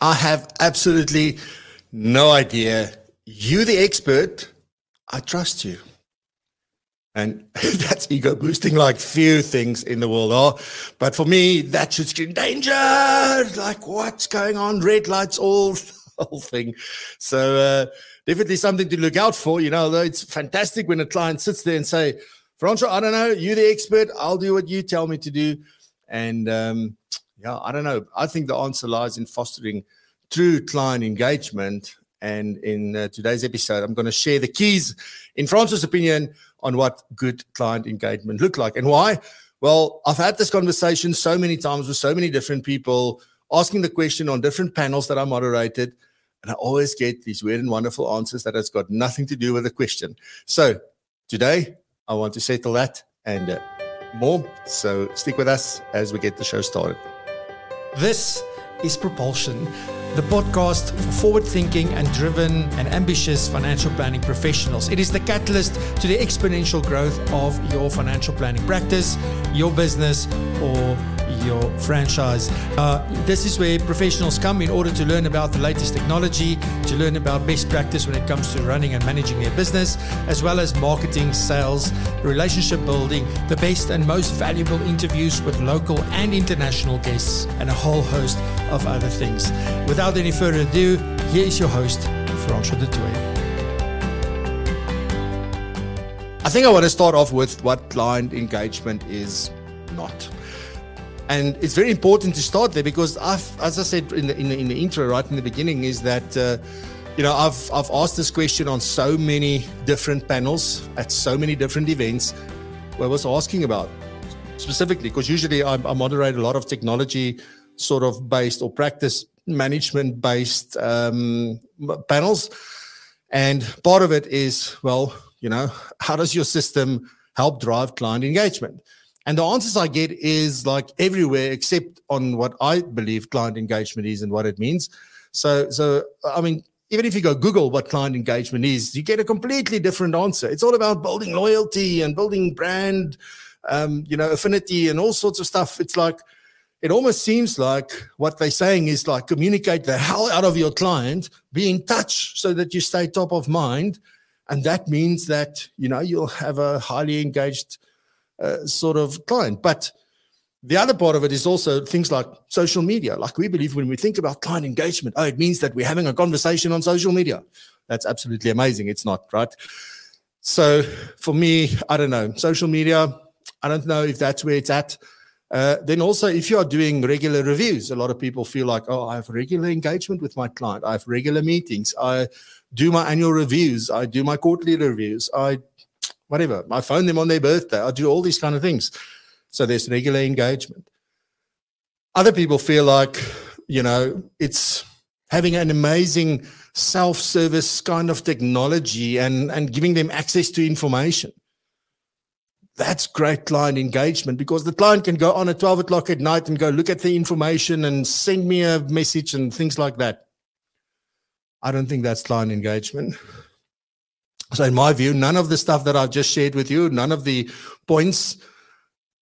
I have absolutely no idea. You, the expert, I trust you. And that's ego boosting like few things in the world are. But for me, that should scream danger. Like, what's going on? Red lights, all whole thing. So definitely something to look out for. You know, it's fantastic when a client sits there and say, Francois, I don't know, you're the expert. I'll do what you tell me to do. And I don't know. I think the answer lies in fostering true client engagement. And in today's episode, I'm going to share the keys, in Francois' opinion, on what good client engagement look like. And why? Well, I've had this conversation so many times with so many different people, asking the question on different panels that I moderated, and I always get these weird and wonderful answers that has got nothing to do with the question. So today, I want to settle that and more. So stick with us as we get the show started. This is Propulsion, the podcast for forward-thinking and driven and ambitious financial planning professionals. It is the catalyst to the exponential growth of your financial planning practice, your business, or your franchise. This is where professionals come in order to learn about the latest technology, to learn about best practice when it comes to running and managing their business, as well as marketing, sales, relationship building, the best and most valuable interviews with local and international guests, and a whole host of other things. Without any further ado, here is your host, Francois du Toit. I think I want to start off with what client engagement is not. And it's very important to start there because as I said in the intro right in the beginning, is that I've asked this question on so many different panels at so many different events where I was asking about specifically, because usually I moderate a lot of technology sort of based or practice management based panels, and part of it is, well, how does your system help drive client engagement? And the answers I get is like everywhere except on what I believe client engagement is and what it means. So I mean, even if you go Google what client engagement is, you get a completely different answer. It's all about building loyalty and building brand, affinity and all sorts of stuff. It's like, it almost seems like what they're saying is like communicate the hell out of your client, be in touch so that you stay top of mind. And that means that, you'll have a highly engaged sort of client. But the other part of it is also things like social media. Like we believe when we think about client engagement, it means that we're having a conversation on social media. That's absolutely amazing. It's not, right? So for me, I don't know. Social media, I don't know if that's where it's at. Then also, if you are doing regular reviews, a lot of people feel like, I have regular engagement with my client. I have regular meetings. I do my annual reviews. I do my quarterly reviews. Whatever. I phone them on their birthday. I do all these kind of things. So there's regular engagement. Other people feel like, it's having an amazing self-service kind of technology and giving them access to information. That's great client engagement because the client can go on at 12 o'clock at night and go look at the information and send me a message and things like that. I don't think that's client engagement. So in my view, none of the stuff that I've just shared with you, none of the points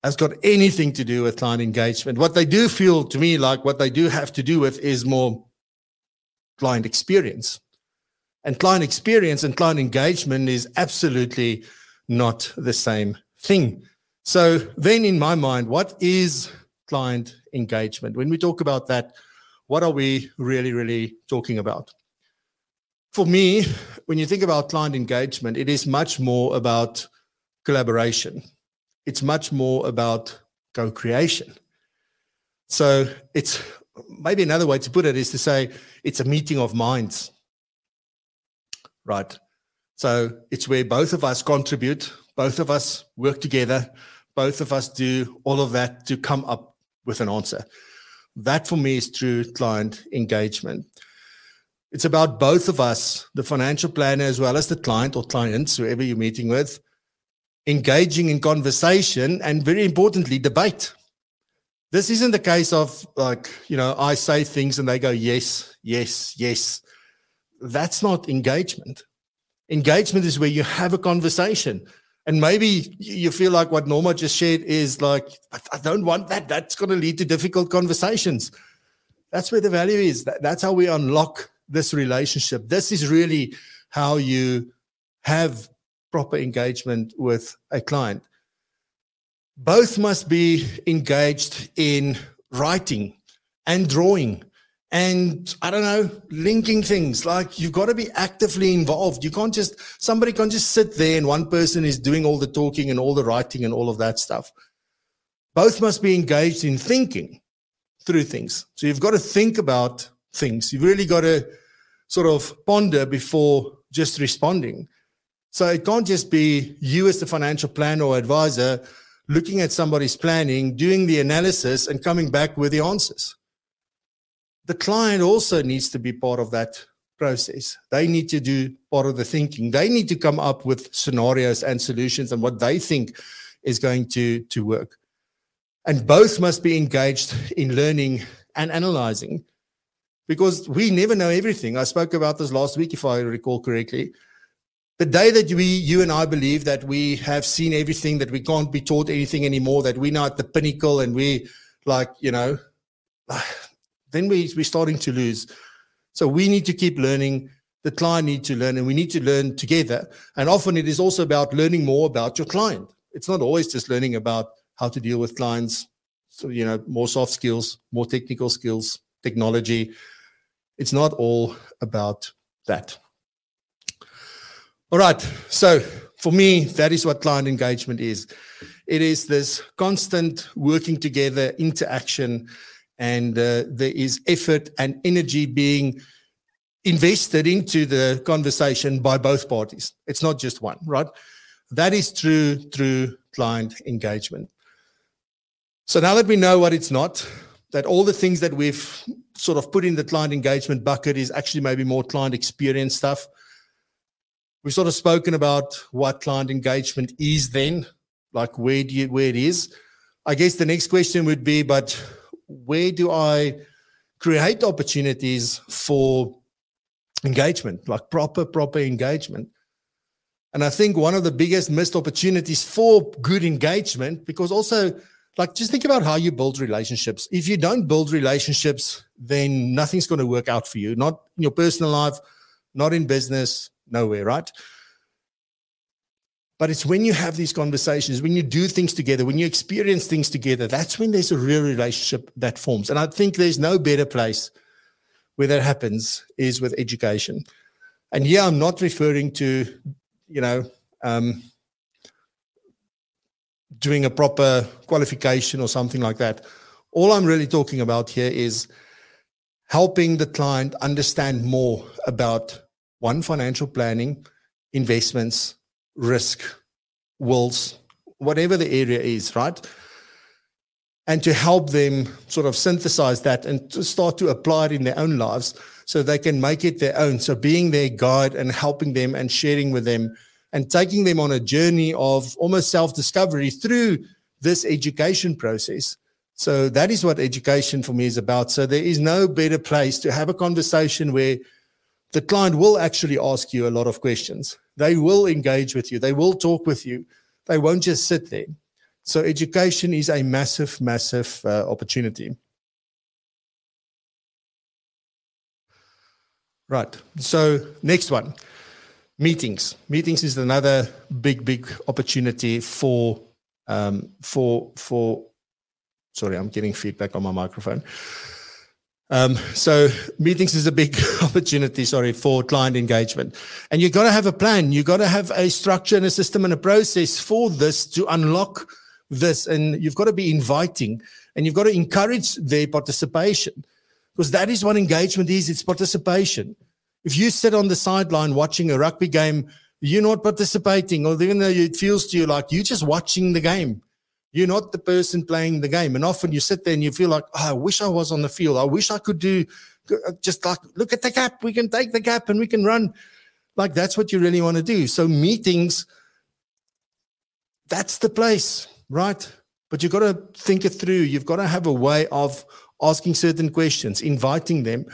has got anything to do with client engagement. What they do feel to me like what they do have to do with is more client experience. And client experience and client engagement is absolutely not the same thing. So then in my mind, what is client engagement? When we talk about that, what are we really, really talking about? For me, when you think about client engagement, it is much more about collaboration. It's much more about co-creation. So it's maybe another way to put it is to say it's a meeting of minds, right? So it's where both of us contribute, both of us work together, both of us do all of that to come up with an answer. That for me is true client engagement. It's about both of us, the financial planner as well as the client or clients, whoever you're meeting with, engaging in conversation and, very importantly, debate. This isn't the case of I say things and they go, yes, yes, yes. That's not engagement. Engagement is where you have a conversation. And maybe you feel like what Norma just shared is like, I don't want that. That's going to lead to difficult conversations. That's where the value is. That's how we unlock this relationship. This is really how you have proper engagement with a client. Both must be engaged in writing and drawing and, I don't know, linking things. Like, you've got to be actively involved. Somebody can't just sit there and one person is doing all the talking and all the writing and all of that stuff. Both must be engaged in thinking through things. So you've got to think about things. You've really got to sort of ponder before just responding. So it can't just be you as the financial planner or advisor looking at somebody's planning, doing the analysis and coming back with the answers. The client also needs to be part of that process. They need to do part of the thinking. They need to come up with scenarios and solutions and what they think is going to work. And both must be engaged in learning and analyzing, because we never know everything. I spoke about this last week, if I recall correctly. The day that you and I believe that we have seen everything, that we can't be taught anything anymore, that we're now at the pinnacle and we then we're starting to lose. So we need to keep learning. The client needs to learn, and we need to learn together. And often it is also about learning more about your client. It's not always just learning about how to deal with clients. So, more soft skills, more technical skills, technology. It's not all about that. All right. So for me, that is what client engagement is. It is this constant working together, interaction, and there is effort and energy being invested into the conversation by both parties. It's not just one, right? That is through client engagement. So now that we know what it's not, that all the things that we've sort of put in the client engagement bucket is actually maybe more client experience stuff. We've sort of spoken about what client engagement is then, like where it is. I guess the next question would be, but where do I create opportunities for engagement, like proper engagement? And I think one of the biggest missed opportunities for good engagement, because also, like, just think about how you build relationships. If you don't build relationships, then nothing's going to work out for you, not in your personal life, not in business, nowhere, right? But it's when you have these conversations, when you do things together, when you experience things together, that's when there's a real relationship that forms. And I think there's no better place where that happens is with education. And here I'm not referring to, doing a proper qualification or something like that. All I'm really talking about here is helping the client understand more about financial planning, investments, risk, wills, whatever the area is, right? And to help them sort of synthesize that and to start to apply it in their own lives so they can make it their own. So being their guide and helping them and sharing with them and taking them on a journey of almost self-discovery through this education process. So that is what education for me is about. So there is no better place to have a conversation where the client will actually ask you a lot of questions. They will engage with you. They will talk with you. They won't just sit there. So education is a massive, massive opportunity. Right. So next one, meetings. Meetings is another big opportunity for. Sorry, I'm getting feedback on my microphone. So meetings is a big opportunity, for client engagement. And you've got to have a plan. You've got to have a structure and a system and a process for this to unlock this. And you've got to be inviting and you've got to encourage their participation, because that is what engagement is. It's participation. If you sit on the sideline watching a rugby game, you're not participating, or even though it feels to you like you're just watching the game. You're not the person playing the game. And often you sit there and you feel like, I wish I was on the field. I wish I could do just like, look at the gap. We can take the gap and we can run. Like, that's what you really want to do. So meetings, that's the place, right? But you've got to think it through. You've got to have a way of asking certain questions, inviting them,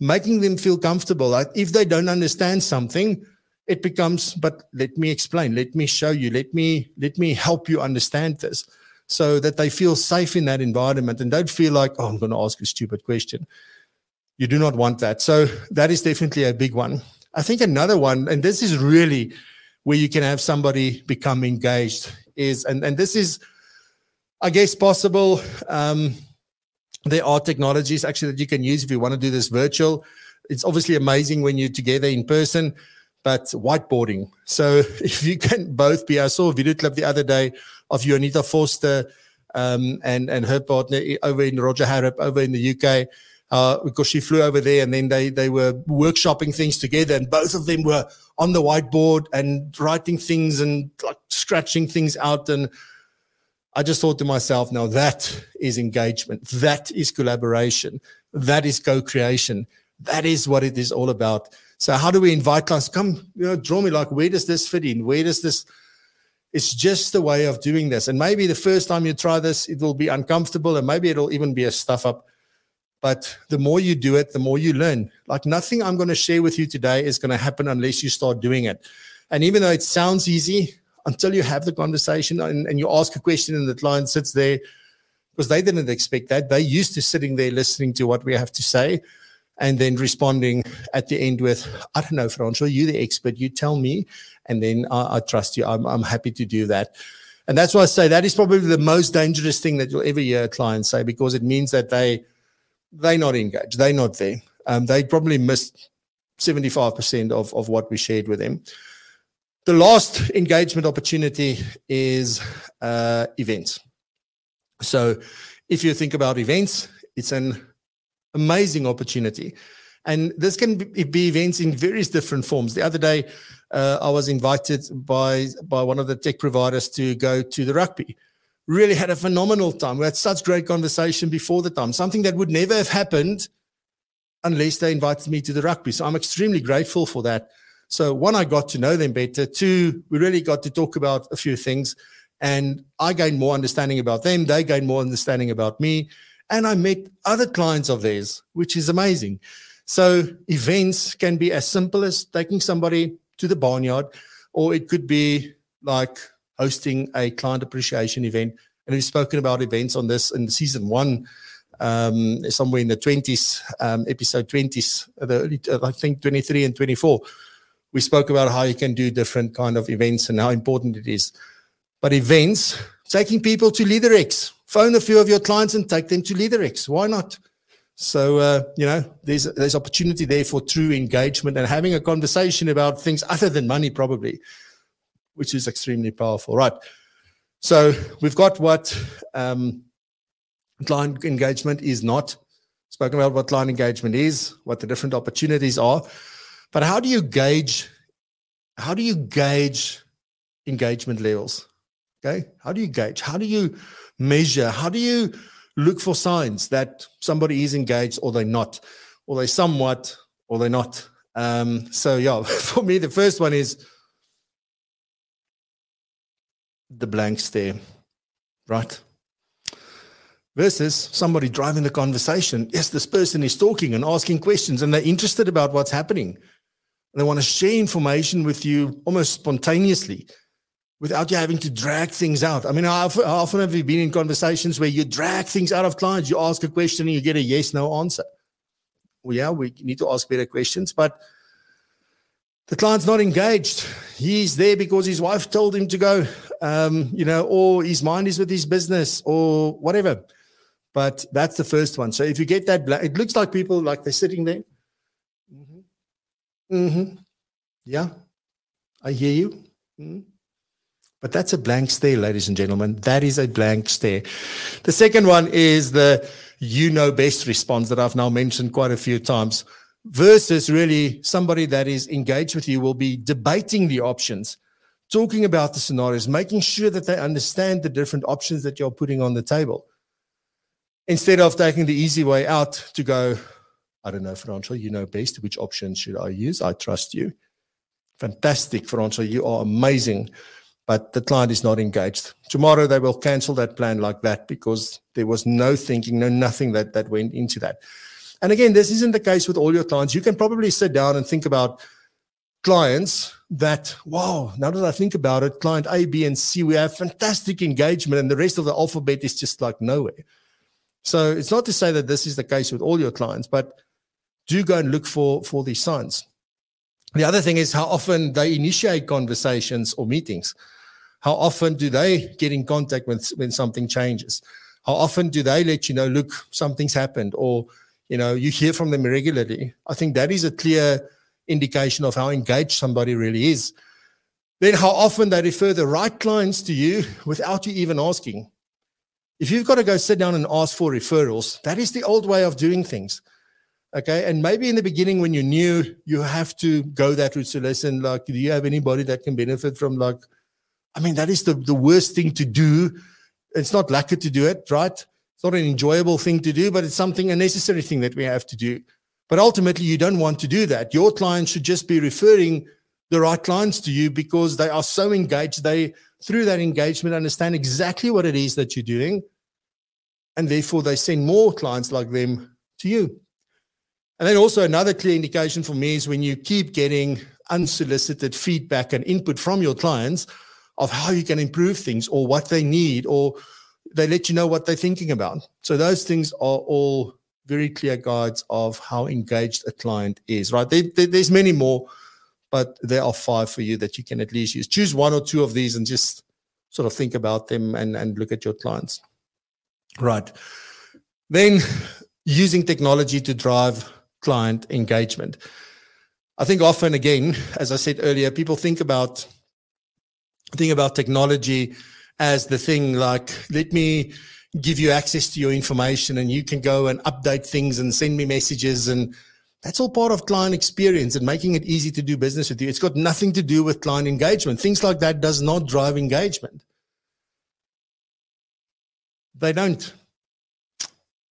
making them feel comfortable. Like, if they don't understand something, it becomes, but let me explain, let me show you, let me help you understand this, so that they feel safe in that environment and don't feel like, I'm going to ask a stupid question. You do not want that. So that is definitely a big one. I think another one, and this is really where you can have somebody become engaged, is, and this is, I guess, possible. There are technologies actually that you can use if you want to do this virtual. It's obviously amazing when you're together in person, but whiteboarding. So if you can both be, I saw a video clip the other day of Anita Foster and her partner over in Roger Harrop over in the UK, because she flew over there, and then they were workshopping things together, and both of them were on the whiteboard and writing things and like scratching things out. And I just thought to myself, now that is engagement. That is collaboration. That is co-creation. That is what it is all about. So how do we invite clients? Come, draw me, like, where does this fit in? Where does this, it's just a way of doing this. And maybe the first time you try this, it will be uncomfortable, and maybe it'll even be a stuff up. But the more you do it, the more you learn. Like, nothing I'm going to share with you today is going to happen unless you start doing it. And even though it sounds easy, until you have the conversation and you ask a question and the client sits there, because they didn't expect that. They used to sitting there listening to what we have to say and then responding at the end with, I don't know, Francois, you're the expert. You tell me, and then I trust you. I'm happy to do that. And that's why I say that is probably the most dangerous thing that you'll ever hear a client say, because it means that they're not engaged. They're not there. They probably missed 75% of what we shared with them. The last engagement opportunity is events. So if you think about events, it's an amazing opportunity. And this can be events in various different forms. The other day, I was invited by one of the tech providers to go to the rugby. Really had a phenomenal time. We had such great conversation before the time, something that would never have happened unless they invited me to the rugby. So I'm extremely grateful for that. So one, I got to know them better. Two, we really got to talk about a few things, and I gained more understanding about them. They gained more understanding about me, and I met other clients of theirs, which is amazing. So events can be as simple as taking somebody to the barnyard, or it could be like hosting a client appreciation event. And we've spoken about events on this in season 1, somewhere in the 20s, episode 20s, I think 23 and 24. We spoke about how you can do different kind of events and how important it is. But events, taking people to LeaderX, phone a few of your clients and take them to LeaderX. Why not? So, there's opportunity there for true engagement and having a conversation about things other than money, probably, which is extremely powerful. Right. So we've got what client engagement is not. Spoken about what client engagement is, what the different opportunities are. But how do you gauge engagement levels? Okay. How do you gauge? How do you measure? How do you look for signs that somebody is engaged or they're not, or they're somewhat, or they're not? For me, the first one is the blank stare, right? Versus somebody driving the conversation. Yes, this person is talking and asking questions, and they're interested about what's happening. They want to share information with you almost spontaneously without you having to drag things out. I mean, how often have you been in conversations where you drag things out of clients? You ask a question and you get a yes, no answer. Well, yeah, we need to ask better questions, but the client's not engaged. He's there because his wife told him to go, or his mind is with his business or whatever. But that's the first one. So if you get that, it looks like people, like they're sitting there. Yeah, I hear you. But that's a blank stare, ladies and gentlemen. That is a blank stare. The second one is the best response that I've now mentioned quite a few times, versus really somebody that is engaged with you will be debating the options, talking about the scenarios, making sure that they understand the different options that you're putting on the table. Instead of taking the easy way out to go, I don't know, Francois, you know best. Which option should I use? I trust you. Fantastic, Francois. You are amazing. But the client is not engaged. Tomorrow they will cancel that plan like that because there was no thinking, nothing that went into that. And again, this isn't the case with all your clients. You can probably sit down and think about clients that, wow, now that I think about it, client A, B, and C, we have fantastic engagement, and the rest of the alphabet is just like nowhere. So it's not to say that this is the case with all your clients, but do go and look for these signs. The other thing is how often they initiate conversations or meetings. How often do they get in contact when something changes? How often do they let you know, look, something's happened, or, you hear from them regularly? I think that is a clear indication of how engaged somebody really is. Then how often they refer the right clients to you without you even asking. If you've got to go sit down and ask for referrals, that is the old way of doing things. Okay. And maybe in the beginning when you're new, you have to go that route. So listen, like, do you have anybody that can benefit from, like, that is the worst thing to do. It's not lucky to do it, right? It's not an enjoyable thing to do, but it's a necessary thing that we have to do. But ultimately, you don't want to do that. Your clients should just be referring the right clients to you because they are so engaged. They, through that engagement, understand exactly what it is that you're doing. And therefore, they send more clients like them to you. And then also another clear indication for me is when you keep getting unsolicited feedback and input from your clients of how you can improve things or what they need, or they let you know what they're thinking about. So those things are all very clear guides of how engaged a client is, right? There's many more, but there are 5 for you that you can at least use. Choose 1 or 2 of these and just sort of think about them and look at your clients. Right. Then using technology to drive client engagement. I think often, again, as I said earlier, people think about technology as the thing like, let me give you access to your information and you can go and update things and send me messages, and that's all part of client experience and making it easy to do business with you. It's got nothing to do with client engagement. Things like that does not drive engagement. They don't.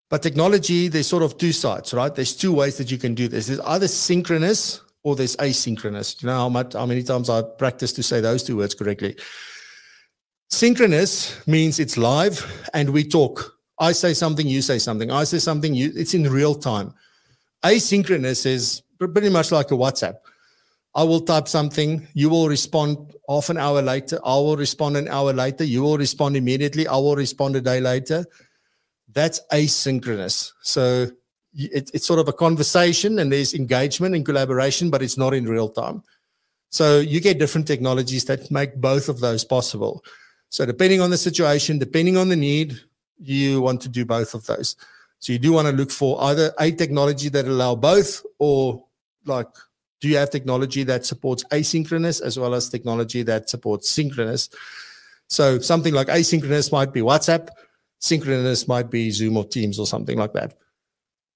But technology, there's sort of 2 sides, right? There's 2 ways that you can do this. There's either synchronous or there's asynchronous. You know how many times I practice to say those 2 words correctly. Synchronous means it's live and we talk. I say something, you say something. I say something, it's in real time. Asynchronous is pretty much like a WhatsApp. I will type something, you will respond half an hour later, I will respond an hour later, you will respond immediately, I will respond a day later. That's asynchronous. So it's sort of a conversation and there's engagement and collaboration, but it's not in real time. So you get different technologies that make both of those possible. So depending on the situation, depending on the need, you want to do both of those. So you do want to look for either a technology that allow both, or like, do you have technology that supports asynchronous as well as technology that supports synchronous? So something like asynchronous might be WhatsApp, synchronous might be Zoom or Teams or something like that.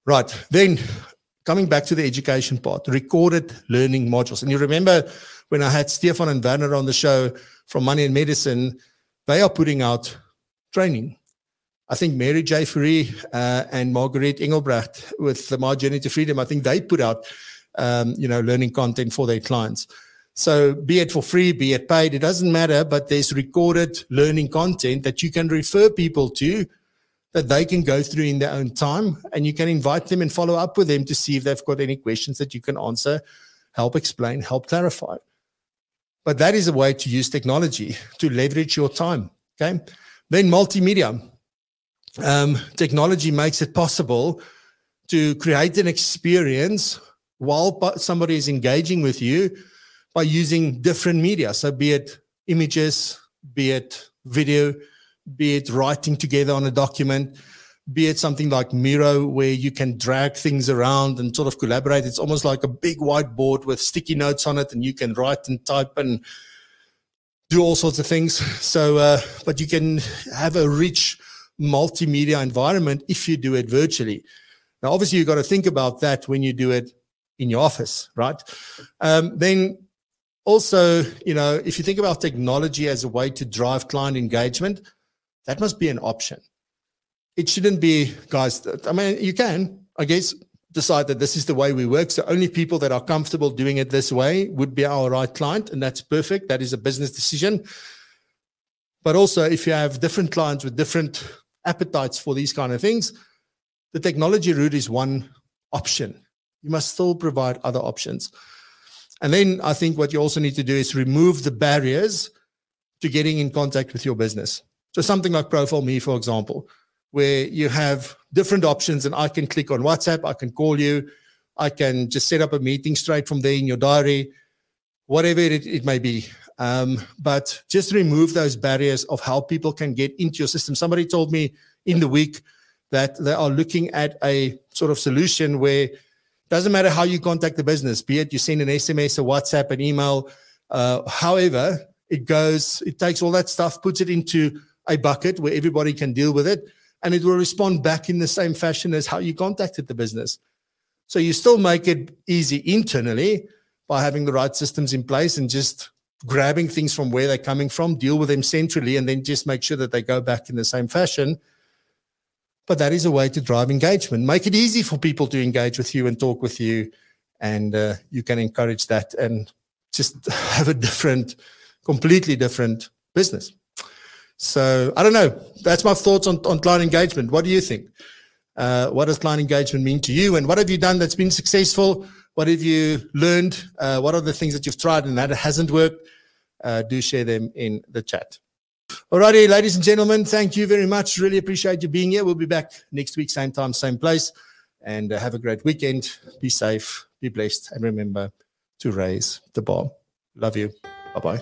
Right. Then coming back to the education part, recorded learning modules. And you remember when I had Stefan and Werner on the show from Money and Medicine, they are putting out training. I think Mary J. Fourie and Marguerite Engelbrecht with the My Journey to Freedom, I think they put out, learning content for their clients. So be it for free, be it paid, it doesn't matter, but there's recorded learning content that you can refer people to that they can go through in their own time, and you can invite them and follow up with them to see if they've got any questions that you can answer, help explain, help clarify. But that is a way to use technology to leverage your time, okay? Then multimedia. Technology makes it possible to create an experience while somebody is engaging with you by using different media. So be it images, be it video, be it writing together on a document, be it something like Miro where you can drag things around and sort of collaborate. It's almost like a big whiteboard with sticky notes on it, and you can write and type and do all sorts of things. So, but you can have a rich multimedia environment if you do it virtually. Now, obviously, you've got to think about that when you do it in your office, right? Then also, if you think about technology as a way to drive client engagement, that must be an option. It shouldn't be, guys, you can, I guess, decide that this is the way we work. So only people that are comfortable doing it this way would be our right client, and that's perfect. That is a business decision. But also, if you have different clients with different appetites for these kind of things, the technology route is one option. You must still provide other options. And then I think what you also need to do is remove the barriers to getting in contact with your business. So something like Profile Me, for example, where you have different options and I can click on WhatsApp, I can call you, I can just set up a meeting straight from there in your diary, whatever it may be. But just remove those barriers of how people can get into your system. Somebody told me in the week that they are looking at a sort of solution where it doesn't matter how you contact the business, be it you send an SMS, a WhatsApp, an email, however it goes, it takes all that stuff, puts it into a bucket where everybody can deal with it, and it will respond back in the same fashion as how you contacted the business. So you still make it easy internally by having the right systems in place and just grabbing things from where they're coming from, deal with them centrally, and then just make sure that they go back in the same fashion. But that is a way to drive engagement. Make it easy for people to engage with you and talk with you, and you can encourage that and just have a different, completely different business. So I don't know. That's my thoughts on client engagement. What do you think? What does client engagement mean to you? And what have you done that's been successful? What have you learned? What are the things that you've tried and that hasn't worked? Do share them in the chat. Alrighty, ladies and gentlemen, thank you very much. Really appreciate you being here. We'll be back next week, same time, same place. And have a great weekend. Be safe, be blessed, and remember to raise the bar. Love you. Bye-bye.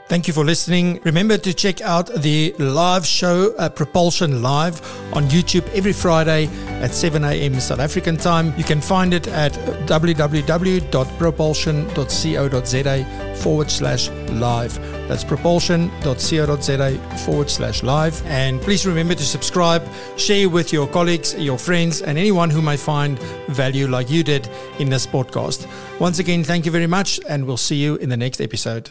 Thank you for listening. Remember to check out the live show, Propulsion Live, on YouTube every Friday at 7 a.m. South African time. You can find it at www.propulsion.co.za/live. That's propulsion.co.za/live. And please remember to subscribe, share with your colleagues, your friends, and anyone who may find value like you did in this podcast. Once again, thank you very much, and we'll see you in the next episode.